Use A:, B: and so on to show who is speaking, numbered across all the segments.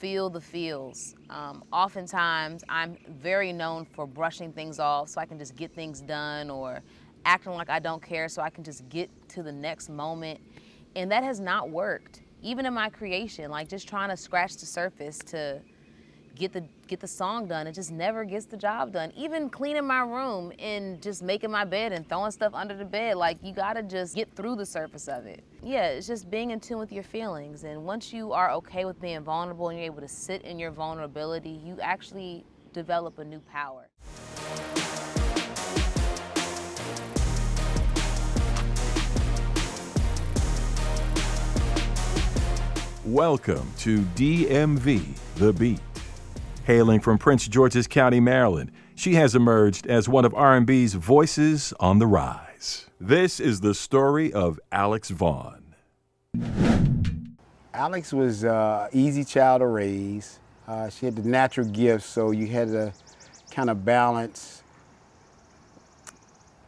A: feel the feels. Oftentimes, I'm very known for brushing things off so I can just get things done, or acting like I don't care so I can just get to the next moment. And that has not worked. Even in my creation, like just trying to scratch the surface to get the song done, it just never gets the job done. Even cleaning my room and just making my bed and throwing stuff under the bed, like you gotta just get through the surface of it. Yeah, it's just being in tune with your feelings. And once you are okay with being vulnerable and you're able to sit in your vulnerability, you actually develop a new power.
B: Welcome to DMV, The Beat. Hailing from Prince George's County, Maryland, she has emerged as one of R&B's voices on the rise. This is the story of Alex Vaughn.
C: Alex was an easy child to raise. She had the natural gifts, so you had to kind of balance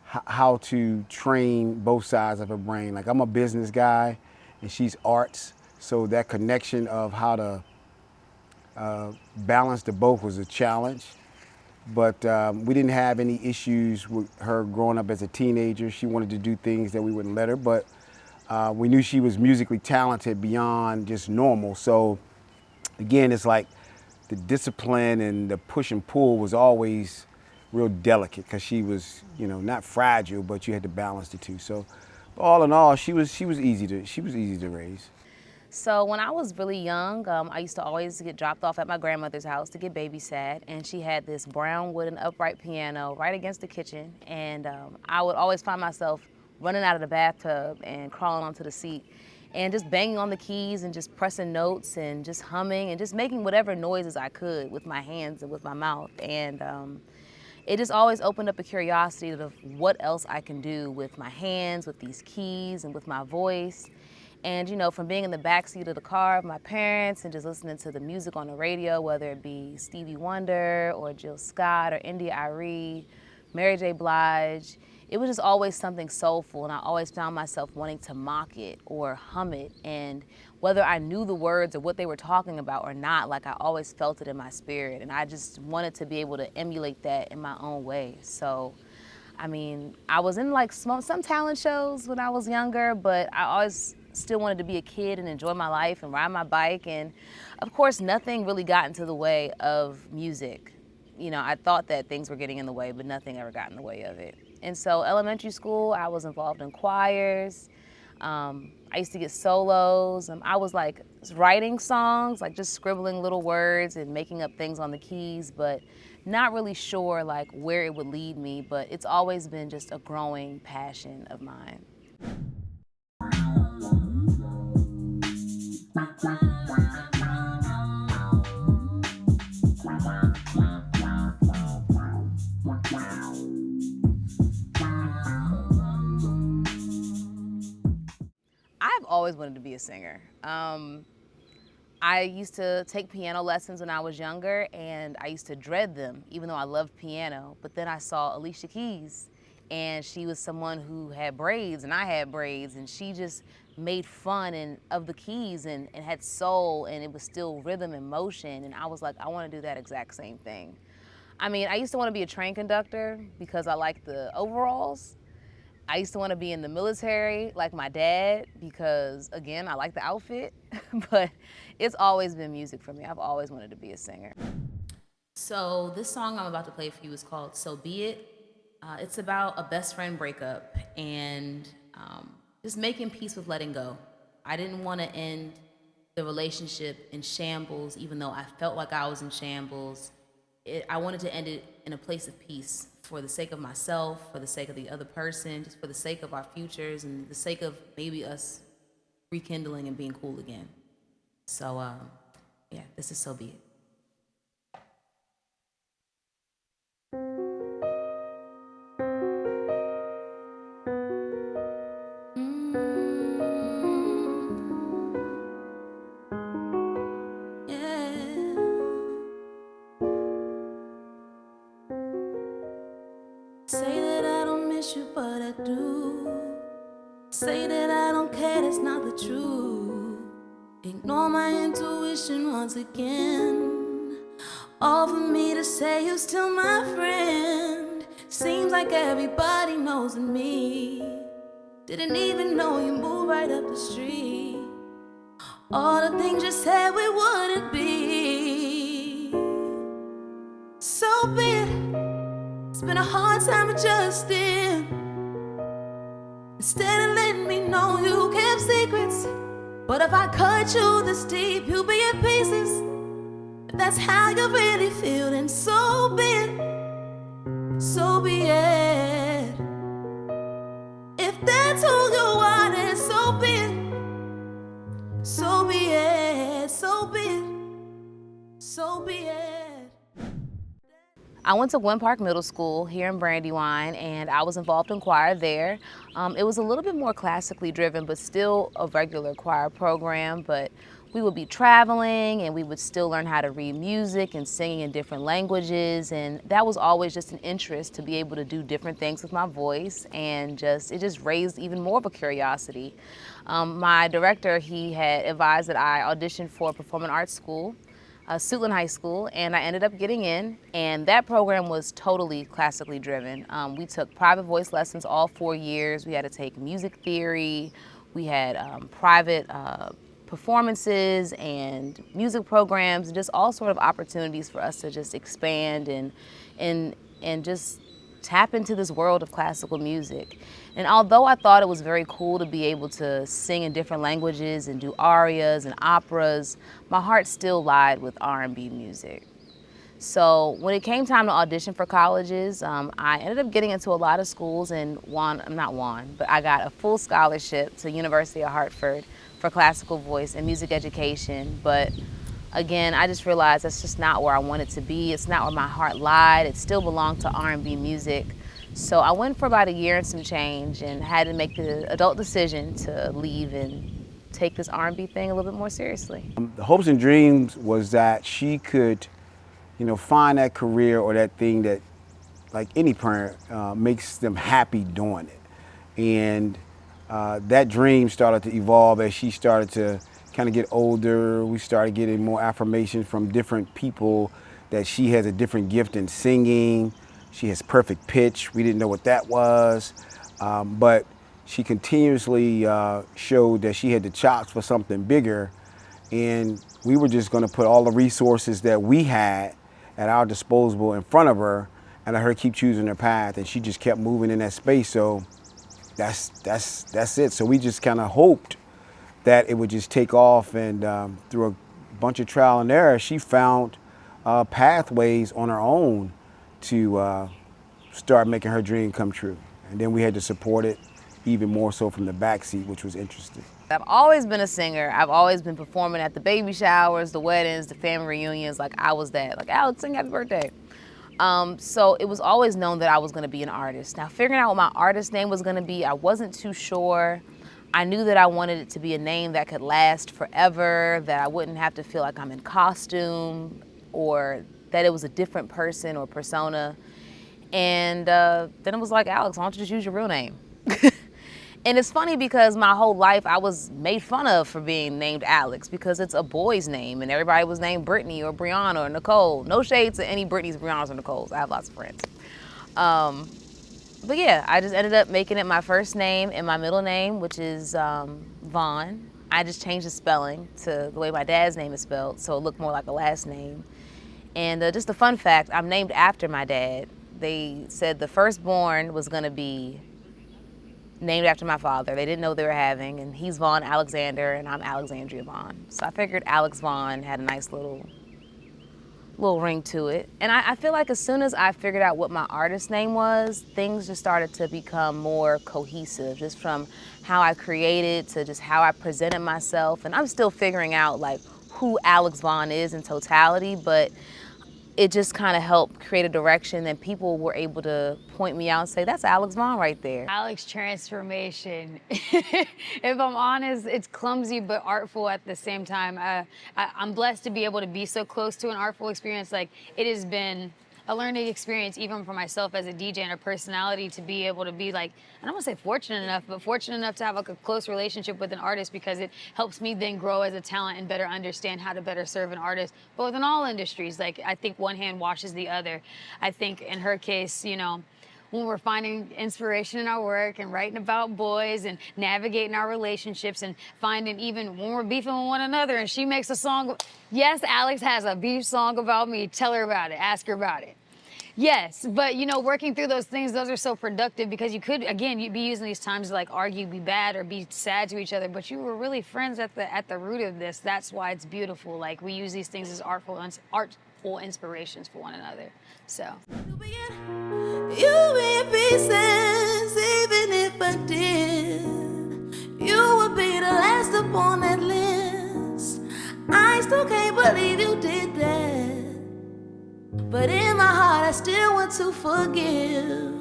C: how to train both sides of her brain. Like, I'm a business guy and she's arts, so that connection of how to balance the both was a challenge. But we didn't have any issues with her growing up as a teenager. She wanted to do things that we wouldn't let her, but we knew she was musically talented beyond just normal. So again, it's like the discipline and the push and pull was always real delicate, because she was, not fragile, but you had to balance the two. So all in all, she was easy to raise.
A: So when I was really young, I used to always get dropped off at my grandmother's house to get babysat, and she had this brown wooden upright piano right against the kitchen, and I would always find myself running out of the bathtub and crawling onto the seat and just banging on the keys and just pressing notes and just humming and just making whatever noises I could with my hands and with my mouth. And it just always opened up a curiosity of what else I can do with my hands, with these keys, and with my voice. And from being in the backseat of the car of my parents and just listening to the music on the radio, whether it be Stevie Wonder or Jill Scott or India Arie, Mary J. Blige, it was just always something soulful, and I always found myself wanting to mock it or hum it. And whether I knew the words or what they were talking about or not, like, I always felt it in my spirit, and I just wanted to be able to emulate that in my own way. So I was in like some talent shows when I was younger, but I always still wanted to be a kid and enjoy my life and ride my bike. And of course, nothing really got into the way of music. I thought that things were getting in the way, but nothing ever got in the way of it. And so elementary school, I was involved in choirs. I used to get solos. I was like writing songs, like just scribbling little words and making up things on the keys, but not really sure like where it would lead me. But it's always been just a growing passion of mine. I've always wanted to be a singer. I used to take piano lessons when I was younger, and I used to dread them, even though I loved piano. But then I saw Alicia Keys, and she was someone who had braids, and I had braids, and she just made fun of the keys and had soul, and it was still rhythm and motion. And I was like, I want to do that exact same thing. I used to want to be a train conductor because I liked the overalls. I used to want to be in the military like my dad because, again, I like the outfit, but it's always been music for me. I've always wanted to be a singer. So this song I'm about to play for you is called So Be It. It's about a best friend breakup and just making peace with letting go. I didn't want to end the relationship in shambles, even though I felt like I was in shambles. I wanted to end it in a place of peace for the sake of myself, for the sake of the other person, just for the sake of our futures and the sake of maybe us rekindling and being cool again. So, yeah, this is So Be It. Say that I don't miss you, but I do. Say that I don't care, that's not the truth. Ignore my intuition.
D: permission once again. All for me to say you're still my friend. Seems like everybody knows me. Didn't even know you moved right up the street. All the things you said we wouldn't be. So be it. It's been a hard time adjusting. Instead of letting me know you kept secrets. But if I cut you this deep, you'll be in pieces. If that's how you really feel, then so be it. So be it. If that's who you are, then so be it. So be it. So be it. So be it.
A: I went to Gwen Park Middle School here in Brandywine, and I was involved in choir there. It was a little bit more classically driven, but still a regular choir program. But we would be traveling, and we would still learn how to read music and singing in different languages. And that was always just an interest to be able to do different things with my voice, and it just raised even more of a curiosity. My director, he had advised that I audition for performing arts school, Suitland High School, and I ended up getting in, and that program was totally classically driven. We took private voice lessons all 4 years. We had to take music theory. We had private performances and music programs, and just all sort of opportunities for us to just expand and just tap into this world of classical music. And although I thought it was very cool to be able to sing in different languages and do arias and operas, my heart still lied with R&B music. So when it came time to audition for colleges, I ended up getting into a lot of schools and I got a full scholarship to University of Hartford for classical voice and music education. But again, I just realized that's just not where I wanted to be. It's not where my heart lied. It still belonged to R&B music. So I went for about a year and some change and had to make the adult decision to leave and take this R&B thing a little bit more seriously.
C: The hopes and dreams was that she could, find that career or that thing that, like any parent, makes them happy doing it. And that dream started to evolve as she started to kind of get older. We started getting more affirmation from different people that she has a different gift in singing. She has perfect pitch. We didn't know what that was, but she continuously showed that she had the chops for something bigger, and we were just going to put all the resources that we had at our disposal in front of her and let her keep choosing her path, and she just kept moving in that space. So that's it. So we just kind of hoped that it would just take off, and through a bunch of trial and error, she found pathways on her own to start making her dream come true. And then we had to support it even more so from the backseat, which was interesting.
A: I've always been a singer. I've always been performing at the baby showers, the weddings, the family reunions. Like, I was that. Like, Alex, sing happy birthday. So it was always known that I was gonna be an artist. Now, figuring out what my artist name was gonna be, I wasn't too sure. I knew that I wanted it to be a name that could last forever, that I wouldn't have to feel like I'm in costume, or that it was a different person or persona. And then it was like, Alex, why don't you just use your real name? And it's funny because my whole life I was made fun of for being named Alex because it's a boy's name, and everybody was named Brittany or Brianna or Nicole. No shade to any Brittany's, Briannas, or Nicoles. I have lots of friends. But yeah, I just ended up making it my first name and my middle name, which is Vaughn. I just changed the spelling to the way my dad's name is spelled, so it looked more like a last name. And just a fun fact, I'm named after my dad. They said the firstborn was gonna be named after my father. They didn't know they were having, and he's Vaughn Alexander, and I'm Alexandria Vaughn. So I figured Alex Vaughn had a nice little ring to it. And I feel like as soon as I figured out what my artist name was, things just started to become more cohesive, just from how I created to just how I presented myself. And I'm still figuring out like who Alex Vaughn is in totality, but it just kind of helped create a direction that people were able to point me out and say, that's Alex Vaughn right there.
E: Alex transformation. If I'm honest, it's clumsy but artful at the same time. I'm blessed to be able to be so close to an artful experience. Like, it has been a learning experience even for myself as a DJ and a personality to be able to be like, I don't want to say fortunate enough, but fortunate enough to have like a close relationship with an artist, because it helps me then grow as a talent and better understand how to better serve an artist, both in all industries. Like, I think one hand washes the other. I think in her case, you know, when we're finding inspiration in our work and writing about boys and navigating our relationships and finding, even when we're beefing with one another and she makes a song, yes, Alex has a beef song about me, tell her about it, ask her about it. Yes, but you know, working through those things, those are so productive, because you could, again, you'd be using these times to like argue, be bad, or be sad to each other, but you were really friends at the root of this. That's why it's beautiful. Like, we use these things as artful inspirations for one another. So.
D: You in pieces, even if I did, you would be the last upon that list. I still can't believe you did that, but in my heart I still want to forgive.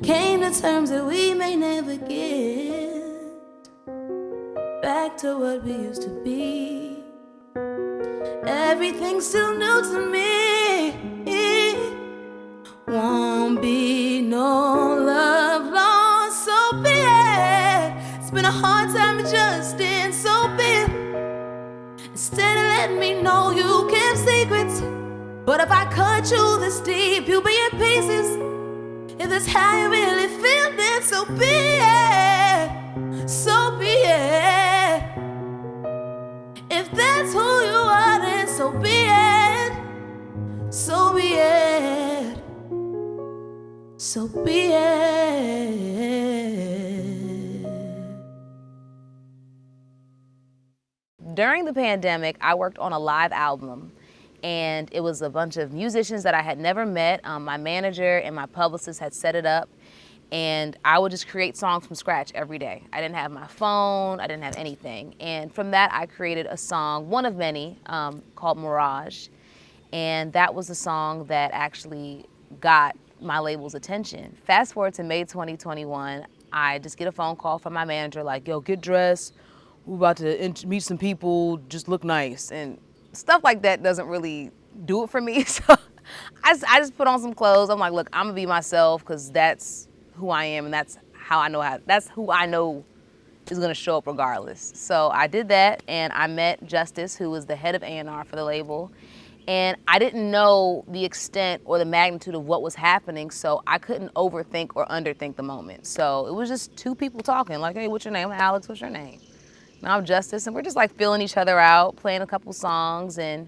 D: Came to terms that we may never get back to what we used to be. Everything's still new to me. Won't be no love lost, so be it. It's been a hard time adjusting, so be it. Instead of letting me know you kept secrets, but if I cut you this deep, you'll be in pieces. If that's how you really feel, then so be it. So be it. If that's who you are, then so be it. So be it. So be it.
A: During the pandemic, I worked on a live album, and it was a bunch of musicians that I had never met. My manager and my publicist had set it up, and I would just create songs from scratch every day. I didn't have my phone, I didn't have anything. And from that, I created a song, one of many, called Mirage. And that was a song that actually got my label's attention. Fast forward to May 2021, I just get a phone call from my manager like, yo, get dressed, we're about to meet some people, just look nice. And stuff like that doesn't really do it for me. So I just put on some clothes. I'm like, look, I'm gonna be myself, because that's who I am, and that's who I know is gonna show up regardless. So I did that, and I met Justice, who was the head of A&R for the label. And I didn't know the extent or the magnitude of what was happening, so I couldn't overthink or underthink the moment. So it was just two people talking, like, hey, what's your name? I'm Alex, what's your name? And I'm Justice, and we're just like feeling each other out, playing a couple songs, and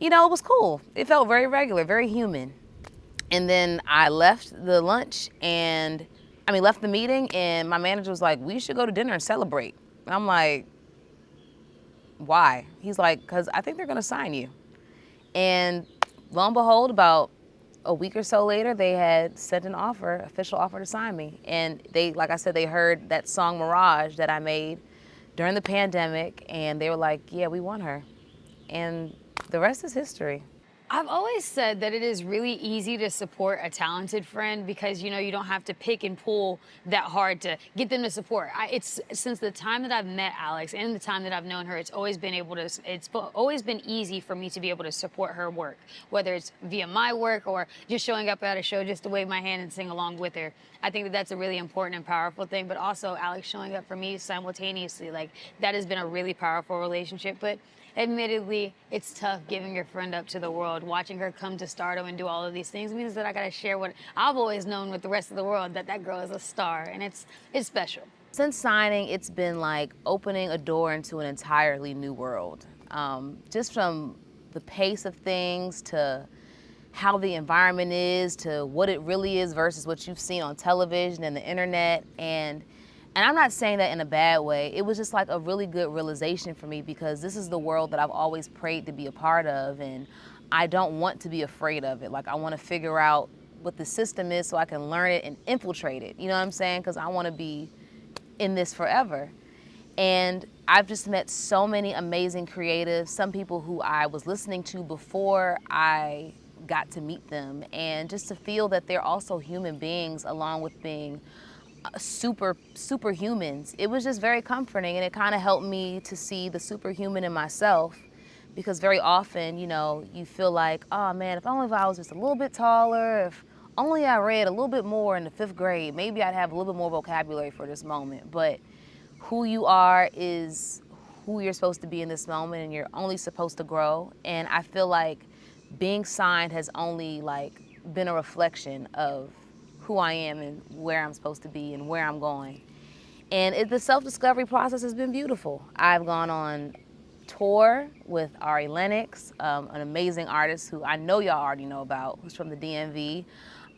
A: you know, it was cool. It felt very regular, very human. And then I left the meeting, and my manager was like, we should go to dinner and celebrate. And I'm like, why? He's like, because I think they're gonna sign you. And lo and behold, about a week or so later, they had sent an official offer to sign me. And they, like I said, they heard that song Mirage that I made during the pandemic, and they were like, yeah, we want her. And the rest is history.
E: I've always said that it is really easy to support a talented friend, because you know, you don't have to pick and pull that hard to get them to support. It's since the time that I've met Alex and the time that I've known her, it's always been easy for me to be able to support her work, whether it's via my work or just showing up at a show just to wave my hand and sing along with her. I think that that's a really important and powerful thing, but also Alex showing up for me simultaneously, like that has been a really powerful relationship. But admittedly, it's tough giving your friend up to the world. Watching her come to stardom and do all of these things means that I gotta share what I've always known with the rest of the world, that girl is a star, and it's special.
A: Since signing, it's been like opening a door into an entirely new world. Just from the pace of things to how the environment is to what it really is versus what you've seen on television and the internet. And I'm not saying that in a bad way. It was just like a really good realization for me, because this is the world that I've always prayed to be a part of, and I don't want to be afraid of it. Like, I want to figure out what the system is so I can learn it and infiltrate it. You know what I'm saying? Because I want to be in this forever. And I've just met so many amazing creatives, some people who I was listening to before I got to meet them, and just to feel that they're also human beings along with being superhumans. It was just very comforting, and it kind of helped me to see the superhuman in myself, Because very often, you feel like, oh man, if only if I was just a little bit taller, if only I read a little bit more in the 5th grade, maybe I'd have a little bit more vocabulary for this moment. But who you are is who you're supposed to be in this moment, and you're only supposed to grow. And I feel like being signed has only been a reflection of who I am and where I'm supposed to be and where I'm going. And the self-discovery process has been beautiful. I've gone on tour with Ari Lennox, an amazing artist who I know y'all already know about, who's from the DMV.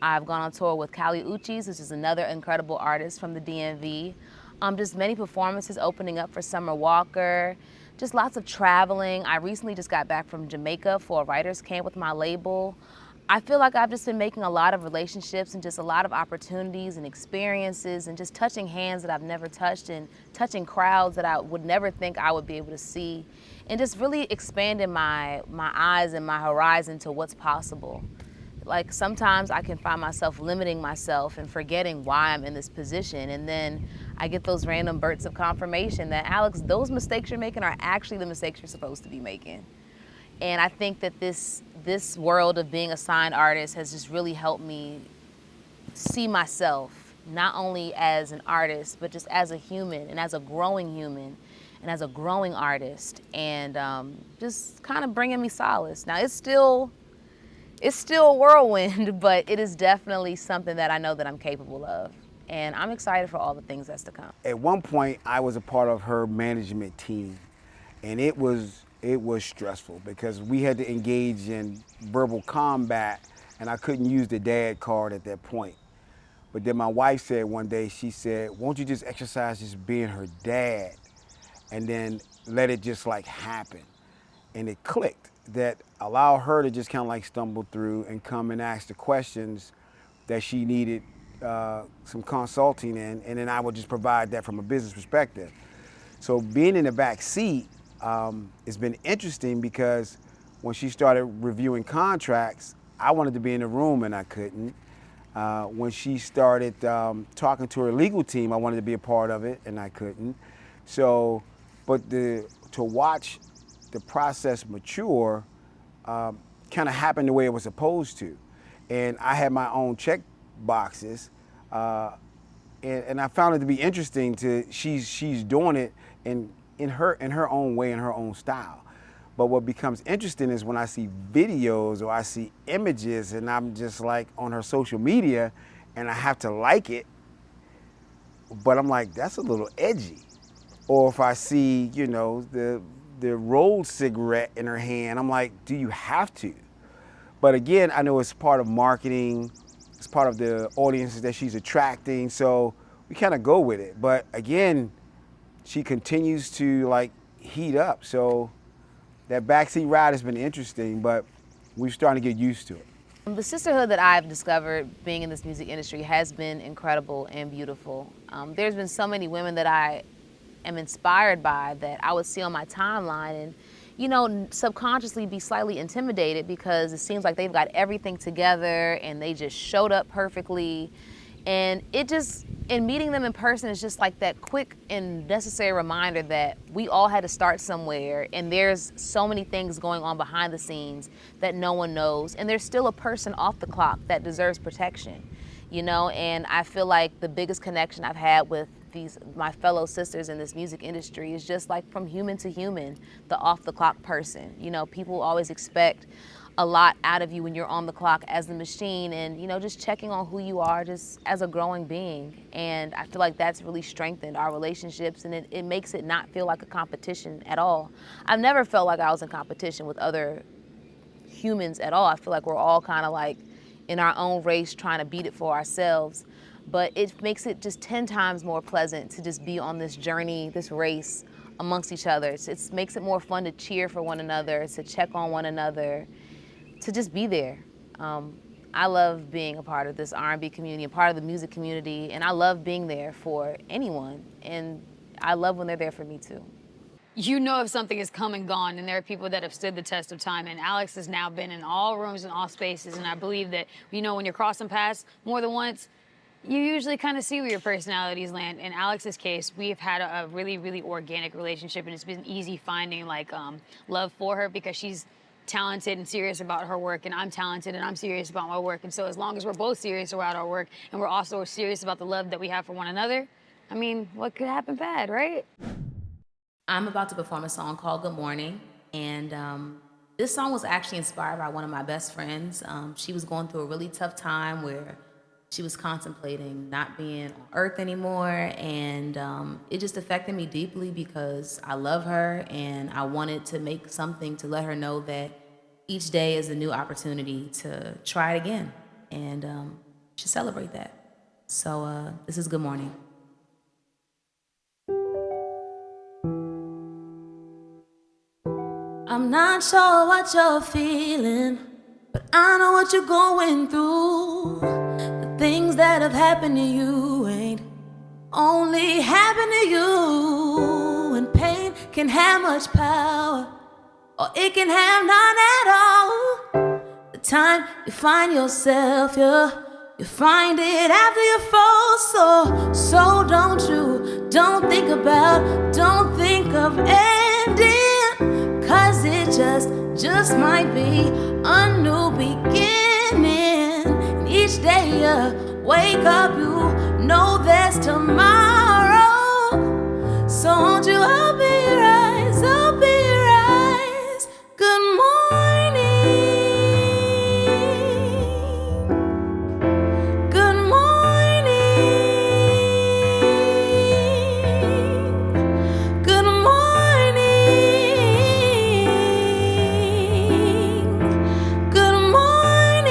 A: I've gone on tour with Kali Uchis, which is another incredible artist from the DMV. Just many performances opening up for Summer Walker, just lots of traveling. I recently just got back from Jamaica for a writer's camp with my label. I feel like I've just been making a lot of relationships and just a lot of opportunities and experiences and just touching hands that I've never touched and touching crowds that I would never think I would be able to see, and just really expanding my eyes and my horizon to what's possible. Like sometimes I can find myself limiting myself and forgetting why I'm in this position, and then I get those random bursts of confirmation that, Alex, those mistakes you're making are actually the mistakes you're supposed to be making. And I think that this world of being a signed artist has just really helped me see myself not only as an artist, but just as a human and as a growing human and as a growing artist, and just kind of bringing me solace. Now it's still a whirlwind, but it is definitely something that I know that I'm capable of. And I'm excited for all the things that's to come.
C: At one point, I was a part of her management team, and it was stressful because we had to engage in verbal combat, and I couldn't use the dad card at that point. But then my wife said one day, she said, won't you just exercise just being her dad and then let it just happen? And it clicked that allow her to just kind of stumble through and come and ask the questions that she needed some consulting in, and then I would just provide that from a business perspective. So being in the back seat, it's been interesting because when she started reviewing contracts, I wanted to be in the room and I couldn't. When she started talking to her legal team, I wanted to be a part of it and I couldn't. So, but to watch the process mature kind of happened the way it was supposed to. And I had my own check boxes, and I found it to be interesting she's doing it in her own way, in her own style. But what becomes interesting is when I see videos or I see images and I'm just on her social media and I have to like it, but I'm like, that's a little edgy. Or if I see, the rolled cigarette in her hand, I'm like, do you have to? But again, I know it's part of marketing, it's part of the audiences that she's attracting, so we kind of go with it. But again, she continues to heat up. So that backseat ride has been interesting, but we're starting to get used to it.
A: The sisterhood that I've discovered being in this music industry has been incredible and beautiful. There's been so many women that I am inspired by that I would see on my timeline and, subconsciously be slightly intimidated because it seems like they've got everything together and they just showed up perfectly. And in meeting them in person is just that quick and necessary reminder that we all had to start somewhere, and there's so many things going on behind the scenes that no one knows, and there's still a person off the clock that deserves protection, and I feel like the biggest connection I've had with my fellow sisters in this music industry is just from human to human, the off the clock person. People always expect a lot out of you when you're on the clock as the machine, and just checking on who you are just as a growing being. And I feel like that's really strengthened our relationships, and it makes it not feel like a competition at all. I've never felt like I was in competition with other humans at all. I feel like we're all kind of in our own race trying to beat it for ourselves. But it makes it just 10 times more pleasant to just be on this journey, this race amongst each other. It makes it more fun to cheer for one another, to check on one another, to just be there. I love being a part of this R&B community, a part of the music community, and I love being there for anyone. And I love when they're there for me too.
E: You know if something is come and gone, and there are people that have stood the test of time, and Alex has now been in all rooms and all spaces, and I believe that, when you're crossing paths more than once, you usually kind of see where your personalities land. In Alex's case, we've had a really, really organic relationship, and it's been easy finding like love for her because she's talented and serious about her work, and I'm talented and I'm serious about my work. And so as long as we're both serious about our work and we're also serious about the love that we have for one another, I mean, what could happen bad, right?
A: I'm about to perform a song called Good Morning, and this song was actually inspired by one of my best friends. She was going through a really tough time where she was contemplating not being on earth anymore, and it just affected me deeply because I love her and I wanted to make something to let her know that each day is a new opportunity to try it again and should celebrate that. So this is Good Morning. I'm not sure what you're feeling, but I know what you're going through. The things that have happened to you ain't only happened to you. And pain can have much power, or it can have none at all. The time you find yourself, you find it after you fall. So don't think of ending. 'Cause it just might be a new beginning. And each day you wake up, you know there's tomorrow. So won't you help me rise, help me rise. Good morning. Good morning. Good morning. Good morning.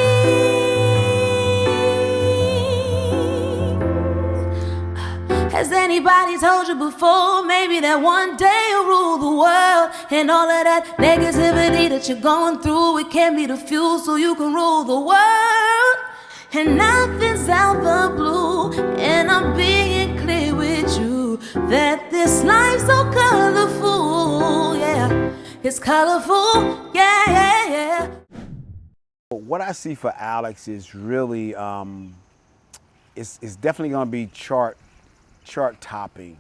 A: Has anybody told you before, maybe that one day you'll rule the world? And all of that negativity that you're going through, it can be the fuel so you can rule the world. And nothing's out the blue, and I'm being clear with you that this life's so colorful, yeah. It's colorful, yeah.
C: What I see for Alex is really, it's definitely going to be chart topping.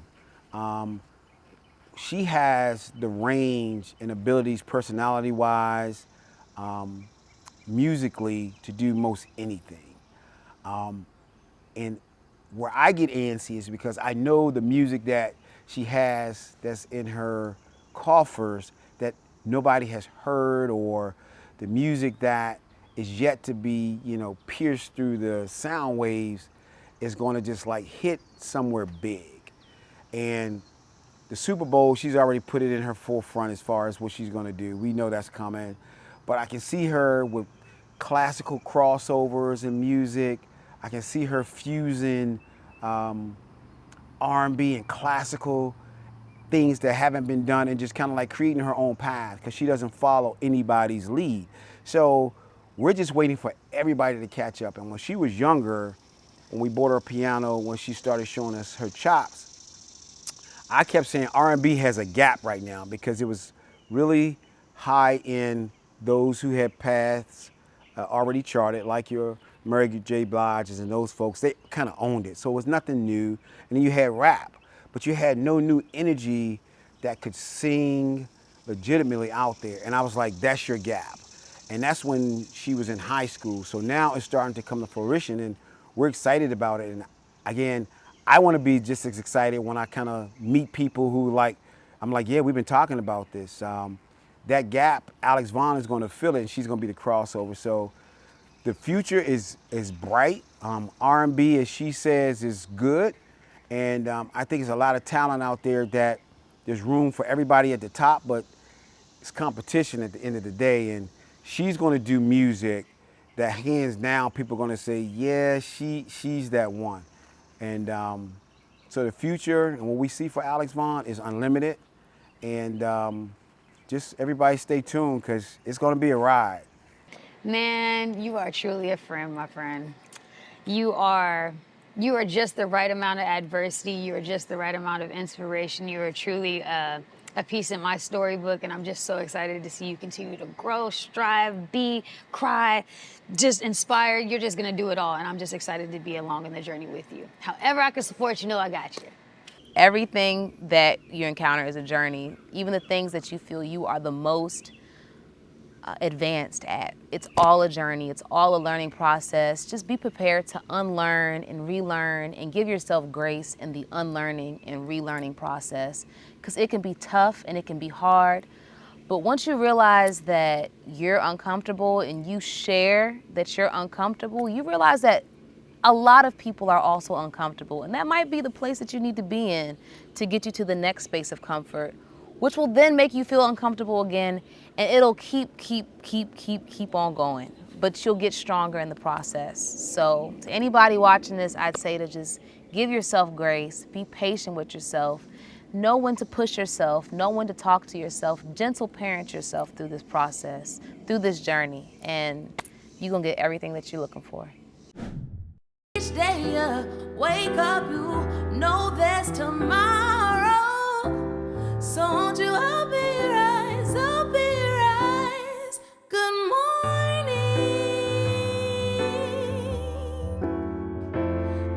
C: She has the range and abilities, personality-wise, musically, to do most anything. And where I get antsy is because I know the music that she has that's in her coffers that nobody has heard, or the music that is yet to be, pierced through the sound waves, is going to just like hit somewhere big. And the Super Bowl, she's already put it in her forefront as far as what she's going to do. We know that's coming. But I can see her with classical crossovers and music. I can see her fusing R&B and classical things that haven't been done, and just kind of like creating her own path, because she doesn't follow anybody's lead. So we're just waiting for everybody to catch up. And when she was younger, when we bought her a piano, when she started showing us her chops, I kept saying R&B has a gap right now, because it was really high in those who had paths already charted, like your Mary J. Blige's and those folks. They kind of owned it, so it was nothing new. And then you had rap, but you had no new energy that could sing legitimately out there. And I was like, that's your gap. And that's when she was in high school. So now it's starting to come to fruition, and we're excited about it. And again, I want to be just as excited when I kind of meet people who I'm like, yeah, we've been talking about this. That gap, Alex Vaughn is going to fill it, and she's going to be the crossover. So the future is bright. R&B, as she says, is good. And I think there's a lot of talent out there that there's room for everybody at the top, but it's competition at the end of the day. And she's going to do music that hands down people are going to say, yeah, she's that one. And so the future and what we see for Alex Vaughn is unlimited. And just everybody stay tuned, because it's going to be a ride.
E: Man, you are truly a friend, my friend. You are just the right amount of adversity. You are just the right amount of inspiration. You are truly a a piece in my storybook, and I'm just so excited to see you continue to grow, strive, be, cry, just inspire. You're just gonna do it all, and I'm just excited to be along in the journey with you. However I can support you, know I got you.
A: Everything that you encounter is a journey, even the things that you feel you are the most advanced at. It's all a journey. It's all a learning process. Just be prepared to unlearn and relearn and give yourself grace in the unlearning and relearning process, because it can be tough and it can be hard. But once you realize that you're uncomfortable and you share that you're uncomfortable, you realize that a lot of people are also uncomfortable, and that might be the place that you need to be in to get you to the next space of comfort, which will then make you feel uncomfortable again, and it'll keep on going. But you'll get stronger in the process. So to anybody watching this, I'd say to just give yourself grace, be patient with yourself, know when to push yourself, know when to talk to yourself, gentle parent yourself through this process, through this journey, and you're gonna get everything that you're looking for.
D: Each day you wake up, you know there's tomorrow. So won't you help me rise, help me rise. Good morning.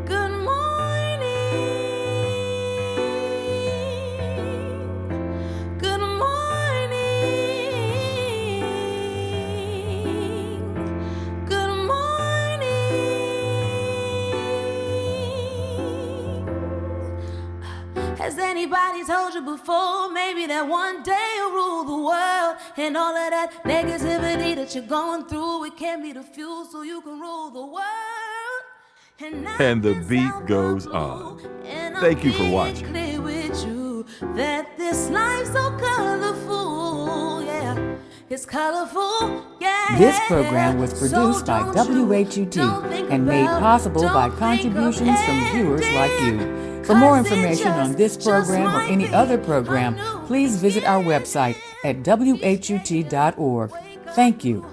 D: Good morning. Good morning. Good morning. Has anybody told you before, maybe that one day you'll rule the world, and all of that negativity that you're going through, it can be the fuel so you can rule the world.
B: And the beat goes on. Thank you for watching.
D: Clear with you that this life's so colorful, yeah. It's colorful, yeah.
F: This program was produced by WHUT and made possible by contributions from viewers like you. For more information on this program or any other program, please visit our website at WHUT.org. Thank you.